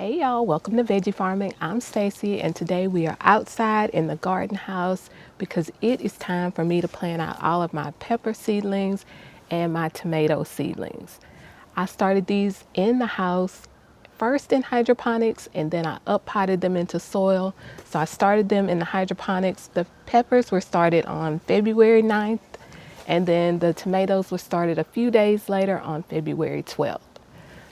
Hey y'all, welcome to Veggie Farming. I'm Stacy and today we are outside in the garden house because it is time for me to plant out all of my pepper seedlings and my tomato seedlings. I started these in the house first in hydroponics and then I up potted them into soil. So I started them in the hydroponics. The peppers were started on February 9th and then the tomatoes were started a few days later on February 12th.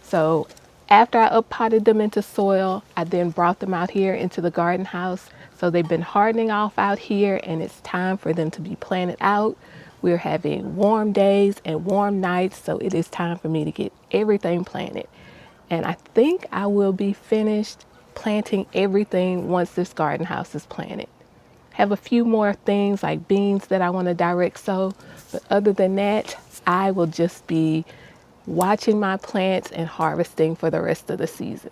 So after I up potted them into soil, I then brought them out here into the garden house. So they've been hardening off out here and it's time for them to be planted out. We're having warm days and warm nights, so it is time for me to get everything planted. And I think I will be finished planting everything once this garden house is planted. Have a few more things like beans that I want to direct sow, but other than that, I will just be watching my plants and harvesting for the rest of the season.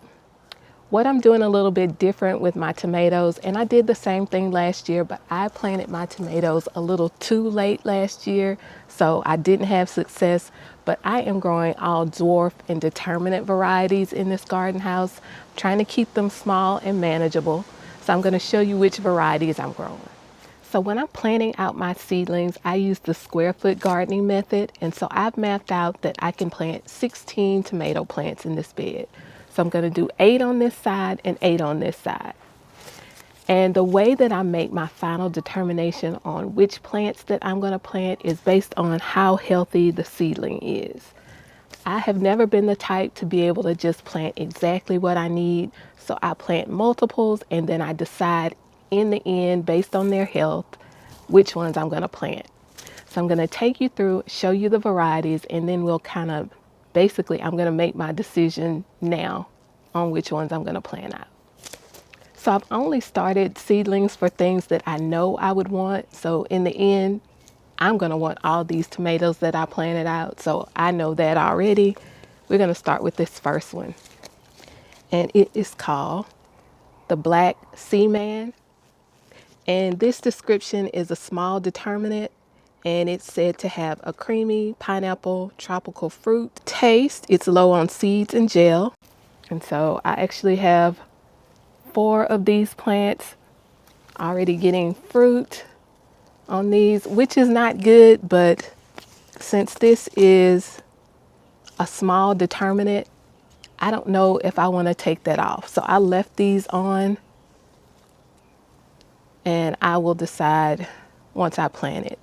What I'm doing a little bit different with my tomatoes, and I did the same thing last year, but I planted my tomatoes a little too late last year, so I didn't have success, but I am growing all dwarf and determinate varieties in this garden house, trying to keep them small and manageable. So I'm going to show you which varieties I'm growing. So when I'm planting out my seedlings, I use the square foot gardening method. And so I've mapped out that I can plant 16 tomato plants in this bed. So I'm going to do 8 on this side and 8 on this side. And the way that I make my final determination on which plants that I'm going to plant is based on how healthy the seedling is. I have never been the type to be able to just plant exactly what I need. So I plant multiples and then I decide in the end, based on their health, which ones I'm going to plant. So I'm going to take you through, show you the varieties, and then we'll kind of, basically, I'm going to make my decision now on which ones I'm going to plant out. So I've only started seedlings for things that I know I would want. So in the end, I'm going to want all these tomatoes that I planted out. So I know that already. We're going to start with this first one. And it is called the Black Seaman. And this description is a small determinate, and it's said to have a creamy pineapple tropical fruit taste. It's low on seeds and gel. And so I actually have 4 of these plants already getting fruit on these, which is not good, but since this is a small determinate, I don't know if I want to take that off. So I left these on and I will decide once I plant it.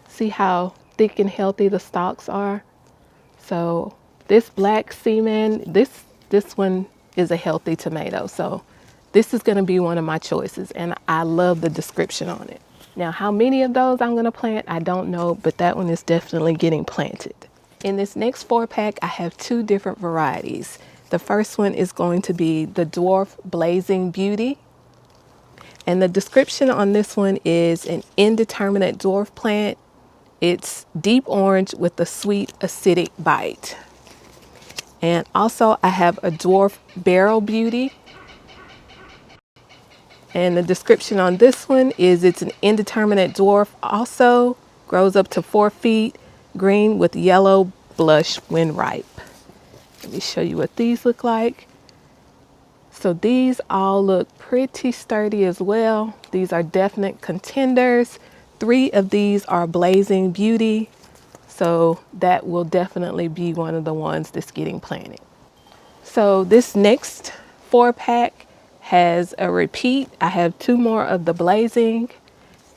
See how thick and healthy the stalks are? So this Black Seaman, this one is a healthy tomato. So this is going to be one of my choices and I love the description on it. Now, how many of those I'm going to plant, I don't know, but that one is definitely getting planted. In this next 4-pack, I have 2 different varieties. The first one is going to be the Dwarf Blazing Beauty. And the description on this one is an indeterminate dwarf plant. It's deep orange with a sweet acidic bite. And also I have a Dwarf Barrel Beauty. And the description on this one is it's an indeterminate dwarf, also grows up to 4 feet, green with yellow blush when ripe. Let me show you what these look like. So these all look pretty sturdy as well. These are definite contenders. 3 of these are Blazing Beauty. So that will definitely be one of the ones that's getting planted. So this next 4-pack has a repeat. I have 2 more of the Blazing.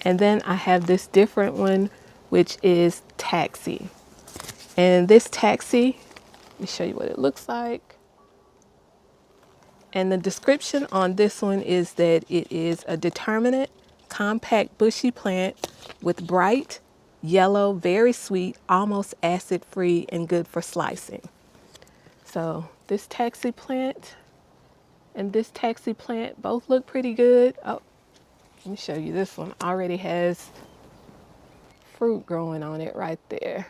And then I have this different one, which is Taxi. And this Taxi, let me show you what it looks like. And the description on this one is that it is a determinate, compact, bushy plant with bright, yellow, very sweet, almost acid-free, and good for slicing. So this Taxi plant and this Taxi plant both look pretty good. Oh, let me show you this one. Already has fruit growing on it right there.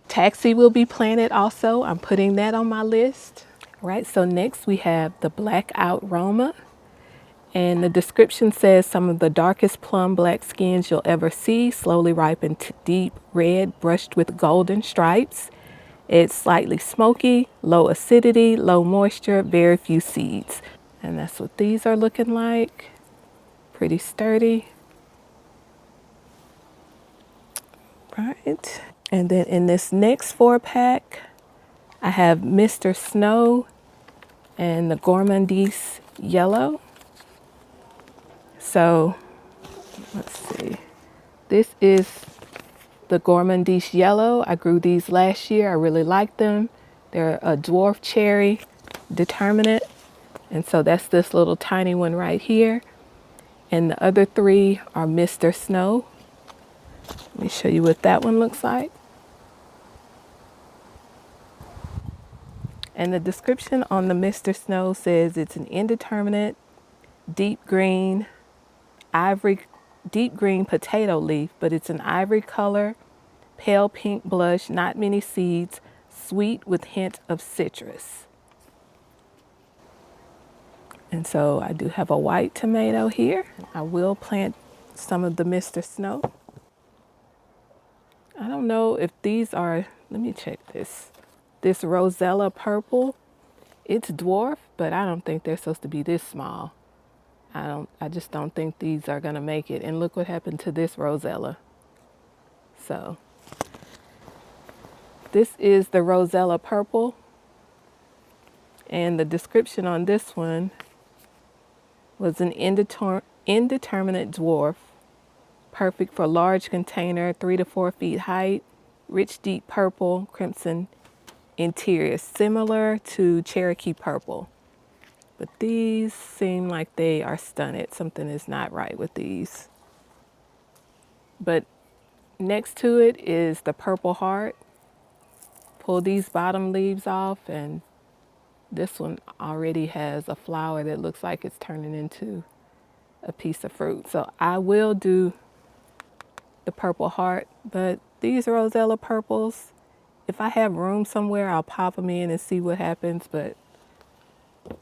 Taxi will be planted also. I'm putting that on my list. All right, so next we have the Blackout Roma. And the description says some of the darkest plum black skins you'll ever see, slowly ripen to deep red, brushed with golden stripes. It's slightly smoky, low acidity, low moisture, very few seeds. And that's what these are looking like. Pretty sturdy. Right. And then in this next 4-pack, I have Mr. Snow and the Gourmandise Yellow. So let's see. This is the Gourmandise Yellow. I grew these last year. I really like them. They're a dwarf cherry, Determinate. And so that's this little tiny one right here. And the other 3 are Mr. Snow. Let me show you what that one looks like. And the description on the Mr. Snow says it's an indeterminate, deep green, deep green potato leaf, but it's an ivory color, pale pink blush, not many seeds, sweet with hint of citrus. And so I do have a white tomato here. I will plant some of the Mr. Snow. I don't know if these are, let me check this. This Rosella purple, it's dwarf, but I don't think they're supposed to be this small. I just don't think these are gonna make it. And look what happened to this Rosella. So this is the Rosella purple. And the description on this one was an indeterminate dwarf, perfect for large container, 3 to 4 feet height, rich deep purple, crimson interior, similar to Cherokee purple. But these seem like they are stunted. Something is not right with these. But next to it is the purple heart. Pull these bottom leaves off, and this one already has a flower that looks like it's turning into a piece of fruit. So I will do the purple heart, but these Rosella purples, if I have room somewhere, I'll pop them in and see what happens, but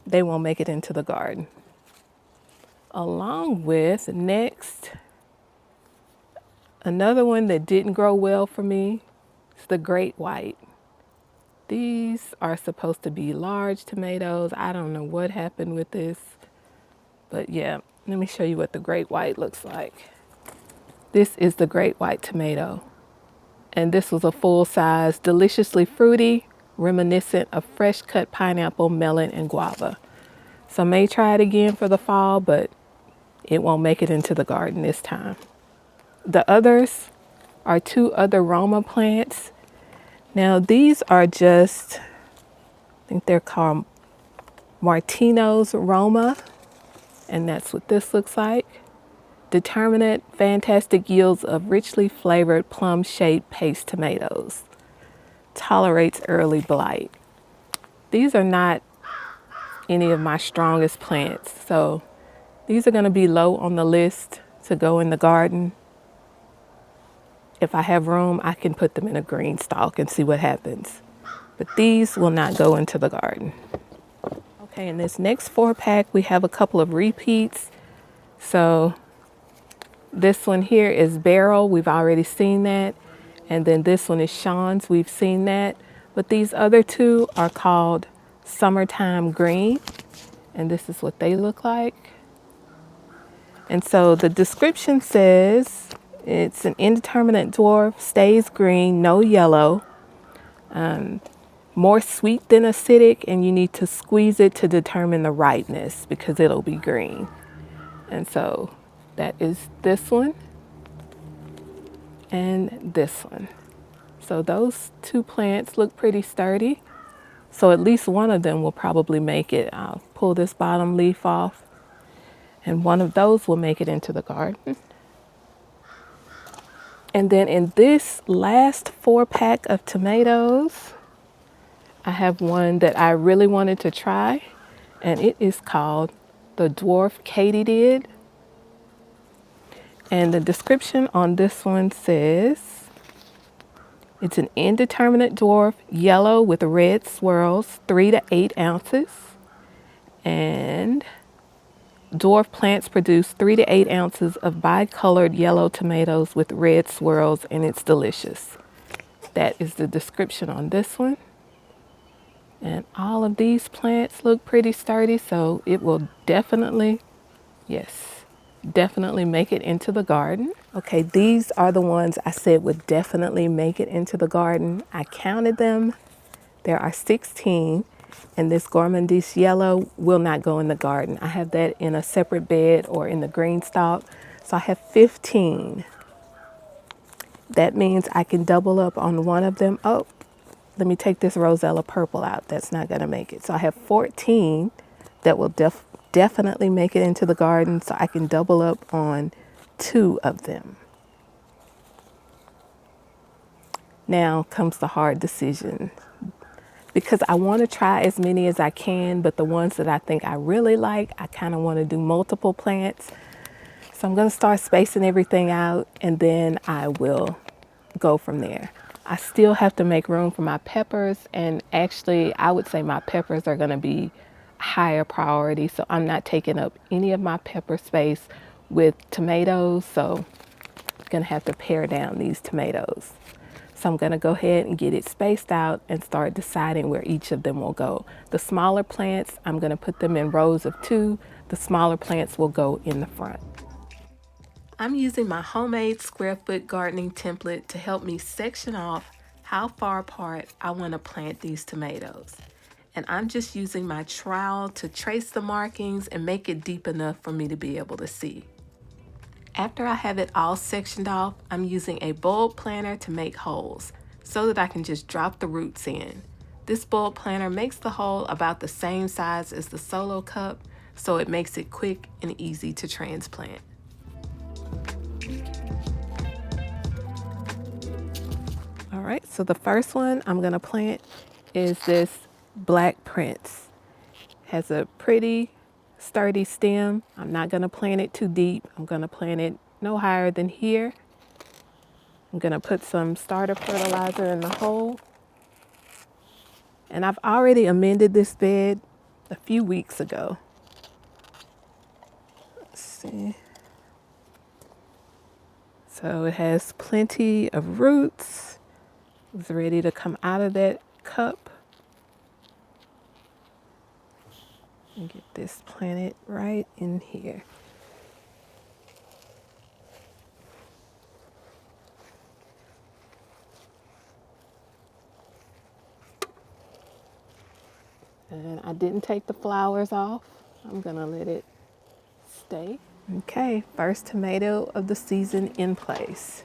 they won't make it into the garden. Along with next, another one that didn't grow well for me is the Great White. These are supposed to be large tomatoes. I don't know what happened with this, but yeah, let me show you what the Great White looks like. This is the Great White tomato. And this was a full-size, deliciously fruity, reminiscent of fresh cut pineapple, melon, and guava. So I may try it again for the fall, but it won't make it into the garden this time. The others are 2 other Roma plants. Now these are just, I think they're called Martino's Roma, and that's what this looks like. Determinate, fantastic yields of richly flavored plum-shaped paste tomatoes. Tolerates early blight. These are not any of my strongest plants, so these are going to be low on the list to go in the garden. If I have room, I can put them in a green stalk and see what happens. But these will not go into the garden. Okay, in this next 4-pack, we have a couple of repeats. So this one here is Beryl. We've already seen that. And then this one is Sean's. We've seen that. But these other 2 are called Summertime Green. And this is what they look like. And so the description says it's an indeterminate dwarf, stays green, no yellow, more sweet than acidic, and you need to squeeze it to determine the ripeness because it'll be green. And so that is this one and this one. So those 2 plants look pretty sturdy. So at least one of them will probably make it. I'll pull this bottom leaf off, and one of those will make it into the garden. And then in this last 4-pack of tomatoes, I have one that I really wanted to try, and it is called the Dwarf Katydid. And the description on this one says it's an indeterminate dwarf, yellow with red swirls, 3 to 8 ounces. And dwarf plants produce 3 to 8 ounces of bicolored yellow tomatoes with red swirls, and it's delicious. That is the description on this one. And all of these plants look pretty sturdy, so it will definitely, yes, definitely make it into the garden. Okay, these are the ones I said would definitely make it into the garden. I counted them. There are 16, and this gourmandise yellow will not go in the garden. I have that in a separate bed or in the green stalk. So I have 15. That means I can double up on one of them. Oh, let me take this Rosella purple out. That's not gonna make it. So I have 14 that will definitely make it into the garden, so I can double up on 2 of them. Now comes the hard decision, because I want to try as many as I can, but the ones that I think I really like, I kind of want to do multiple plants. So I'm going to start spacing everything out, and then I will go from there. I still have to make room for my peppers, and actually I would say my peppers are going to be higher priority, so I'm not taking up any of my pepper space with tomatoes, so I'm going to have to pare down these tomatoes. So I'm going to go ahead and get it spaced out and start deciding where each of them will go. The smaller plants, I'm going to put them in rows of 2. The smaller plants will go in the front. I'm using my homemade square foot gardening template to help me section off how far apart I want to plant these tomatoes. And I'm just using my trowel to trace the markings and make it deep enough for me to be able to see. After I have it all sectioned off, I'm using a bulb planter to make holes so that I can just drop the roots in. This bulb planter makes the hole about the same size as the solo cup, so it makes it quick and easy to transplant. All right, so the first one I'm gonna plant is this Black Prince. Has a pretty sturdy stem. I'm not gonna plant it too deep. I'm gonna plant it no higher than here. I'm gonna put some starter fertilizer in the hole. And I've already amended this bed a few weeks ago. Let's see. So it has plenty of roots. It's ready to come out of that cup. And get this planted right in here. And I didn't take the flowers off. I'm gonna let it stay. Okay, first tomato of the season in place.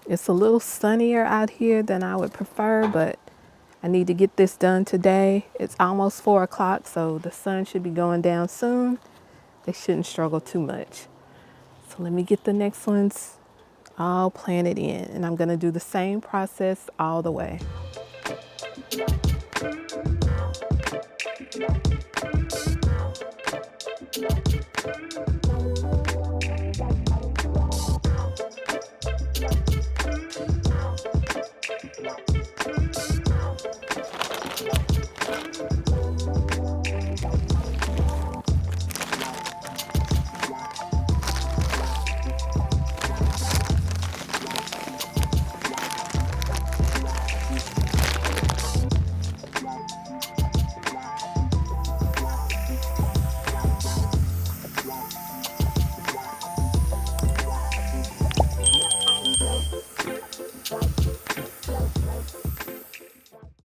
It's a little sunnier out here than I would prefer, but I need to get this done today. It's almost 4 o'clock, so the sun should be going down soon. They shouldn't struggle too much. So let me get the next ones all planted in, and I'm gonna do the same process all the way.